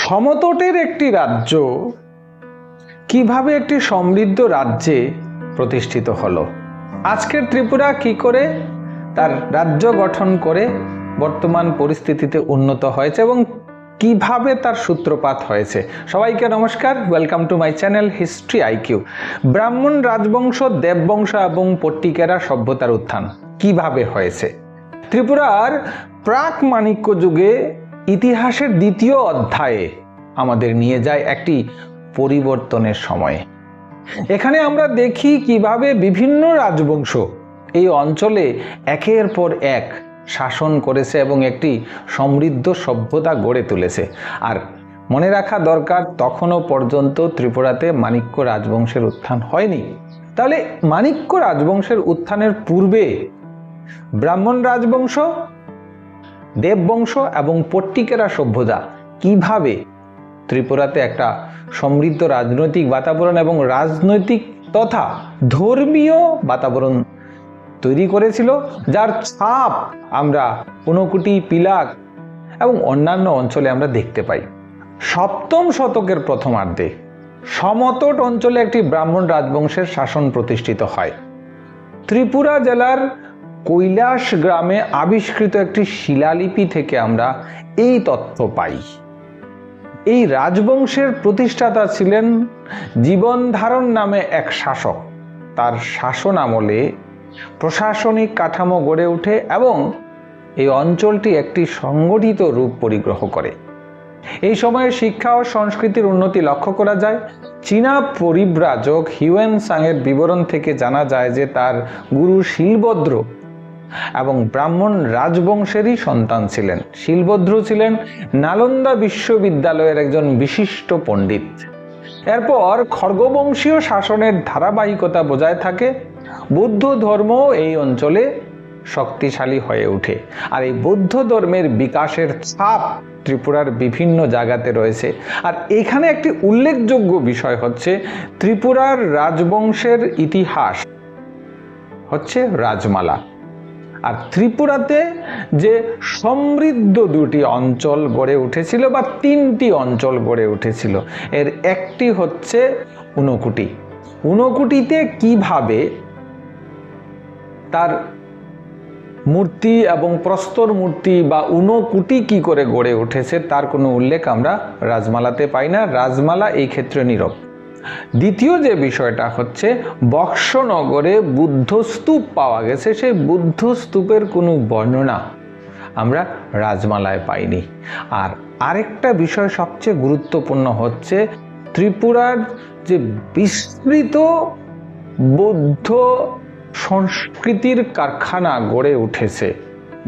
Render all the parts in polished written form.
সমতটের একটি রাজ্য কিভাবে একটি সমৃদ্ধ রাজ্যে প্রতিষ্ঠিত হলো, আজকের ত্রিপুরা কি করে তার রাজ্য গঠন করে বর্তমান পরিস্থিতিতে উন্নত হয়েছে এবং কিভাবে তার সূত্রপাত হয়েছে। সবাইকে নমস্কার, welcome to my channel history IQ. ব্রাহ্মণ রাজবংশ, দেববংশ এবং পট্টিকেরা সভ্যতার উত্থান কিভাবে হয়েছে। ত্রিপুরার প্রাক মাণিক্য যুগে ইতিহাসের দ্বিতীয় অধ্যায়ে আমাদের নিয়ে যায় একটি পরিবর্তনের সময়ে। এখানে আমরা দেখি কিভাবে বিভিন্ন রাজবংশ এই অঞ্চলে একের পর এক শাসন করেছে এবং একটি সমৃদ্ধ সভ্যতা গড়ে তুলেছে। আর মনে রাখা দরকার, তখনও পর্যন্ত ত্রিপুরাতে মাণিক্য রাজবংশের উত্থান হয়নি। তাহলে মাণিক্য রাজবংশের উত্থানের পূর্বে ব্রাহ্মণ রাজবংশ, দেববংশ এবং পট্টিকেরা সভ্যতা কিভাবে ত্রিপুরাতে একটা সমৃদ্ধ রাজনৈতিক বাতাবরণ এবং রাজনৈতিক তথা ধর্মীয় বাতাবরণ তৈরি করেছিল, যার ছাপ আমরা ঊনকোটি, পিলাক এবং অন্যান্য অঞ্চলে আমরা দেখতে পাই। সপ্তম শতকের প্রথমার্ধে সমতট অঞ্চলে একটি ব্রাহ্মণ রাজবংশের শাসন প্রতিষ্ঠিত হয়। ত্রিপুরা জেলার কৈলাস গ্রামে আবিষ্কৃত একটি শিলালিপি থেকে আমরা এই তথ্য পাই। এই রাজবংশের প্রতিষ্ঠাতা ছিলেন জীবনধারণ নামে এক শাসক। তার শাসন আমলে প্রশাসনিক কাঠামো গড়ে ওঠে এবং এই অঞ্চলটি একটি সংগঠিত রূপ পরিগ্রহ করে। এই সময়ে শিক্ষা ও সংস্কৃতির উন্নতি লক্ষ্য করা যায়। চীনা পরিব্রাজক হিউয়েন সাংয়ের বিবরণ থেকে জানা যায় যে তার গুরু শিলভদ্র এবং ব্রাহ্মণ রাজবংশেরই সন্তান ছিলেন। শিলভদ্র ছিলেন নালন্দা বিশ্ববিদ্যালয়ের একজন বিশিষ্ট পণ্ডিত। এরপর খড়গবংশীয় শাসনের ধারাবাহিকতা বজায় থাকে। বৌদ্ধ ধর্ম এই অঞ্চলে শক্তিশালী হয়ে ওঠে। আর এই বৌদ্ধ ধর্মের বিকাশের ছাপ ত্রিপুরার বিভিন্ন জায়গাতে রয়েছে। আর এখানে একটি উল্লেখযোগ্য বিষয় হচ্ছে ত্রিপুরার রাজবংশের ইতিহাস হচ্ছে রাজমালা। আর ত্রিপুরাতে যে সমৃদ্ধ দুটি অঞ্চল গড়ে উঠেছিল বা তিনটি অঞ্চল গড়ে উঠেছিল, এর একটি হচ্ছে ঊনকোটি। ঊনকোটিতে কিভাবে তার মূর্তি এবং প্রস্তর মূর্তি বা ঊনকোটি কি করে গড়ে উঠেছে তার কোনো উল্লেখ আমরা রাজমালাতে পাই না। রাজমালা এই ক্ষেত্রে নীরব। দ্বিতীয় যে বিষয়টা হচ্ছে বক্সনগরে বুদ্ধ স্তূপ পাওয়া গেছে, সেই বুদ্ধ স্তূপের কোনো বর্ণনা আমরা রাজমালায় পাইনি। আর আরেকটা বিষয় সবচেয়ে গুরুত্বপূর্ণ হচ্ছে ত্রিপুরার যে বিস্তৃত বৌদ্ধ সংস্কৃতির কারখানা গড়ে উঠেছে,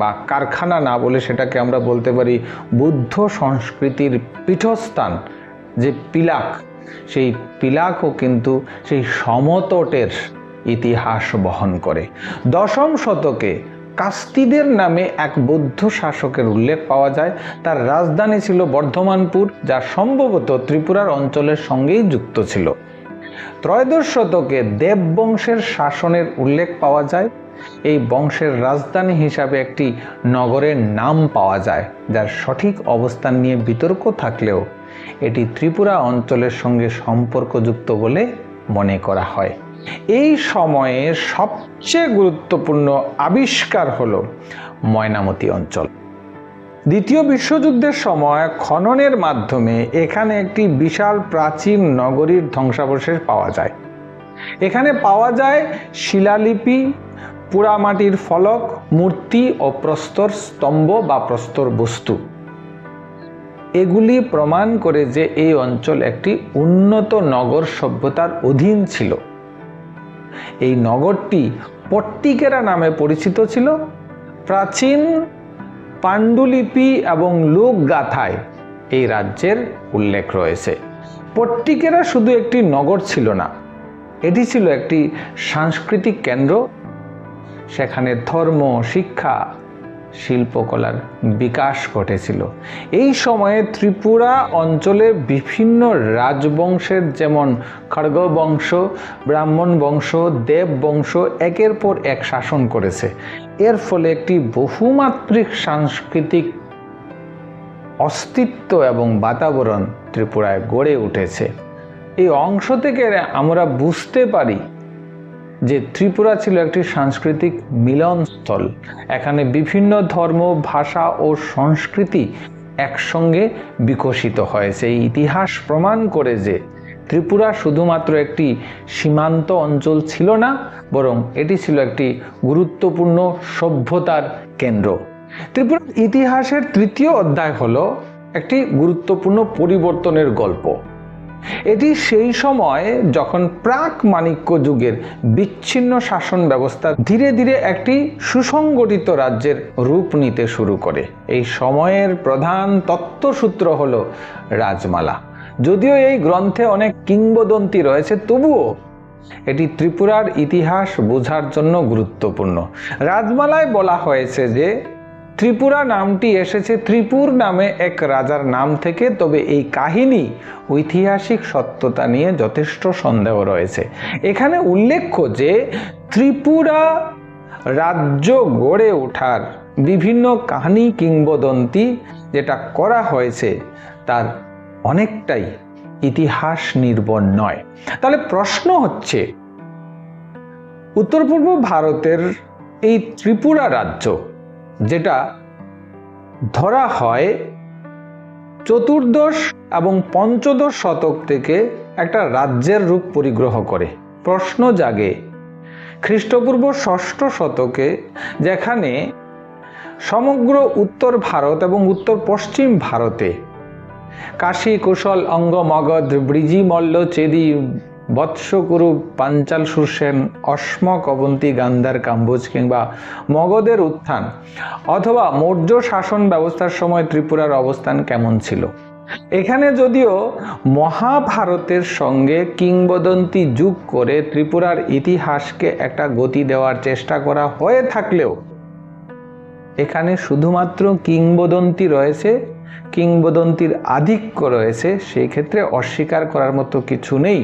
বা কারখানা না বলে সেটাকে আমরা বলতে পারি বৌদ্ধ সংস্কৃতির পীঠস্থান যে পিলাক, সেই পিলাকও কিন্তু সেই সমতটের ইতিহাস বহন করে। দশম শতকে কাস্তিদের নামে এক বৌদ্ধ শাসকের উল্লেখ পাওয়া যায়। তার রাজধানী ছিল বর্ধমানপুর, যা সম্ভবত ত্রিপুরার অঞ্চলের সঙ্গেই যুক্ত ছিল। ত্রয়োদশ শতকে দেববংশের শাসনের উল্লেখ পাওয়া যায়। এই বংশের রাজধানী হিসাবে একটি নগরের নাম পাওয়া যায়, যার সঠিক অবস্থান নিয়ে বিতর্ক থাকলেও এটি ত্রিপুরা অঞ্চলের সঙ্গে সম্পর্কযুক্ত বলে মনে করা হয়। এই সময়ে সবচেয়ে গুরুত্বপূর্ণ আবিষ্কার হলো ময়নামতি অঞ্চল। দ্বিতীয় বিশ্বযুদ্ধের সময় খননের মাধ্যমে এখানে একটি বিশাল প্রাচীন নগরীর ধ্বংসাবশেষ পাওয়া যায়। এখানে পাওয়া যায় শিলালিপি, পোড়ামাটির ফলক, মূর্তি ও প্রস্তর স্তম্ভ বা প্রস্তর বস্তু। এগুলি প্রমাণ করে যে এই অঞ্চল একটি উন্নত নগর সভ্যতার অধীন ছিল। এই নগরটি পট্টিকেরা নামে পরিচিত ছিল। প্রাচীন পাণ্ডুলিপি এবং লোকগাথায় এই রাজ্যের উল্লেখ রয়েছে। পট্টিকেরা শুধু একটি নগর ছিল না, এটি ছিল একটি সাংস্কৃতিক কেন্দ্র। সেখানে ধর্ম, শিক্ষা, শিল্পকলার বিকাশ ঘটেছিল। এই সময়ে ত্রিপুরা অঞ্চলে বিভিন্ন রাজবংশের যেমন খড়গবংশ, ব্রাহ্মণ বংশ, দেব বংশ একের পর এক শাসন করেছে। এর ফলে একটি বহুমাত্রিক সাংস্কৃতিক অস্তিত্ব এবং বাতাবরণ ত্রিপুরায় গড়ে উঠেছে। এই অংশ থেকে আমরা বুঝতে পারি যে ত্রিপুরা ছিল একটি সাংস্কৃতিক মিলনস্থল। এখানে বিভিন্ন ধর্ম, ভাষা ও সংস্কৃতি একসঙ্গে বিকশিত হয়েছে। এই ইতিহাস প্রমাণ করে যে ত্রিপুরা শুধুমাত্র একটি সীমান্ত অঞ্চল ছিল না, বরং এটি ছিল একটি গুরুত্বপূর্ণ সভ্যতার কেন্দ্র। ত্রিপুরার ইতিহাসের তৃতীয় অধ্যায় হলো একটি গুরুত্বপূর্ণ পরিবর্তনের গল্প। এটি সেই সময় যখন প্রাক মাণিক্য যুগের বিচ্ছিন্ন শাসন ব্যবস্থা ধীরে ধীরে একটি সুসংগঠিত রাজ্যের রূপ নিতে শুরু করে। এই সময়ের প্রধান তত্ত্বসূত্র হলো রাজমালা। যদিও এই গ্রন্থে অনেক কিংবদন্তি রয়েছে, তবুও এটি ত্রিপুরার ইতিহাস বোঝার জন্য গুরুত্বপূর্ণ। রাজমালায় বলা হয়েছে যে ত্রিপুরা নামটি এসেছে ত্রিপুর নামে এক রাজার নাম থেকে, তবে এই কাহিনী ঐতিহাসিক সত্যতা নিয়ে যথেষ্ট সন্দেহ রয়েছে। এখানে উল্লেখ্য যে ত্রিপুরা রাজ্য গড়ে ওঠার বিভিন্ন কাহিনী কিংবদন্তি যেটা করা হয়েছে তার অনেকটাই ইতিহাস নির্ভর নয়। তাহলে প্রশ্ন হচ্ছে, উত্তর পূর্ব ভারতের এই ত্রিপুরা রাজ্য যেটা ধরা হয় চতুর্দশ এবং পঞ্চদশ শতক থেকে একটা রাজ্যের রূপ পরিগ্রহ করে, প্রশ্ন জাগে খ্রিস্টপূর্ব ষষ্ঠ শতকে যেখানে সমগ্র উত্তর ভারত এবং উত্তর পশ্চিম ভারতে কাশী, কুশল, অঙ্গ, মগধ, ব্রিজি, মল্ল, চেদি, বৎসকুরু, পাঞ্চাল, সুরসেন, অশ্মক, অবন্তী, গান্ধার, কাম্বোজ কিংবা মগধের উত্থান অথবা মৌর্য শাসন ব্যবস্থার সময় ত্রিপুরার অবস্থান কেমন ছিল। এখানে যদিও মহাভারতের সঙ্গে কিংবদন্তি যোগ করে ত্রিপুরার ইতিহাসকে একটা গতি দেওয়ার চেষ্টা করা হয়ে থাকলেও এখানে শুধুমাত্র কিংবদন্তি রয়েছে, কিংবদন্তির আধিক্য রয়েছে, সেই ক্ষেত্রে অস্বীকার করার মতো কিছু নেই।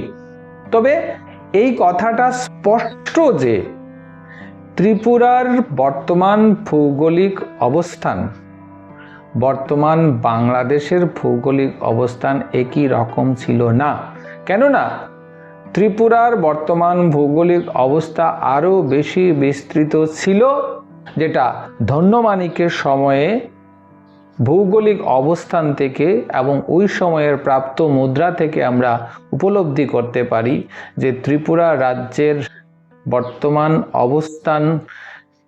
তবে এই কথাটা স্পষ্ট যে ত্রিপুরার বর্তমান ভৌগোলিক অবস্থান বর্তমান বাংলাদেশের ভৌগোলিক অবস্থান একই রকম ছিল না। কেননা ত্রিপুরার বর্তমান ভৌগোলিক অবস্থা আরো বেশি বিস্তৃত ছিল, যেটা ধন্যমাণিক্যের সময়ে ভৌগোলিক অবস্থান থেকে এবং ওই সময়ের প্রাপ্ত মুদ্রা থেকে আমরা উপলব্ধি করতে পারি যে ত্রিপুরা রাজ্যের বর্তমান অবস্থান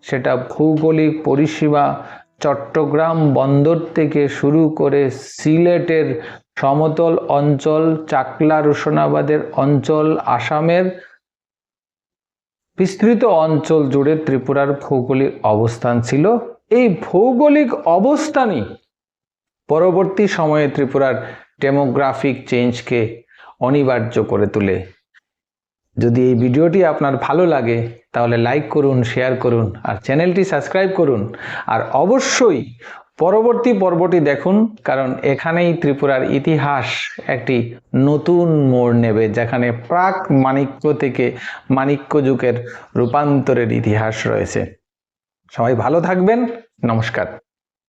সেটা ভৌগোলিক পরিসীমা চট্টগ্রাম বন্দর থেকে শুরু করে সিলেটের সমতল অঞ্চল, চাকলা রোশনাবাদের অঞ্চল, আসামের বিস্তৃত অঞ্চল জুড়ে ত্রিপুরার ভৌগোলিক অবস্থান ছিল। এই ভৌগোলিক অবস্থানই পরবর্তী সময়ে ত্রিপুরার ডেমোগ্রাফিক চেঞ্জকে অনিবার্য করে তোলে। যদি এই ভিডিওটি আপনার ভালো লাগে তাহলে লাইক করুন, শেয়ার করুন আর চ্যানেলটি সাবস্ক্রাইব করুন। আর অবশ্যই পরবর্তী পর্বটি দেখুন, কারণ এখানেই ত্রিপুরার ইতিহাস একটি নতুন মোড় নেবে, যেখানে প্রাক মাণিক্য থেকে মাণিক্য যুগের রূপান্তরের ইতিহাস রয়েছে। সবাই ভালো থাকবেন। নমস্কার।